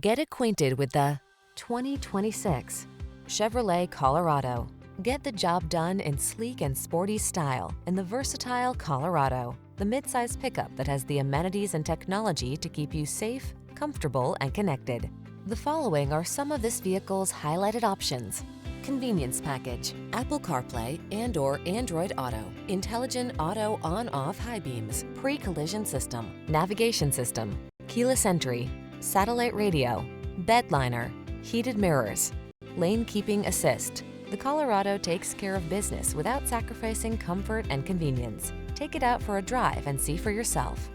Get acquainted with the 2026 Chevrolet Colorado. Get the job done in sleek and sporty style in the versatile Colorado, the midsize pickup that has the amenities and technology to keep you safe, comfortable, and connected. The following are some of this vehicle's highlighted options: convenience package, Apple CarPlay and/or Android Auto, intelligent auto on-off high beams, pre-collision system, navigation system, keyless entry, satellite radio, bed liner, heated mirrors, lane keeping assist. The Colorado takes care of business without sacrificing comfort and convenience. Take it out for a drive and see for yourself.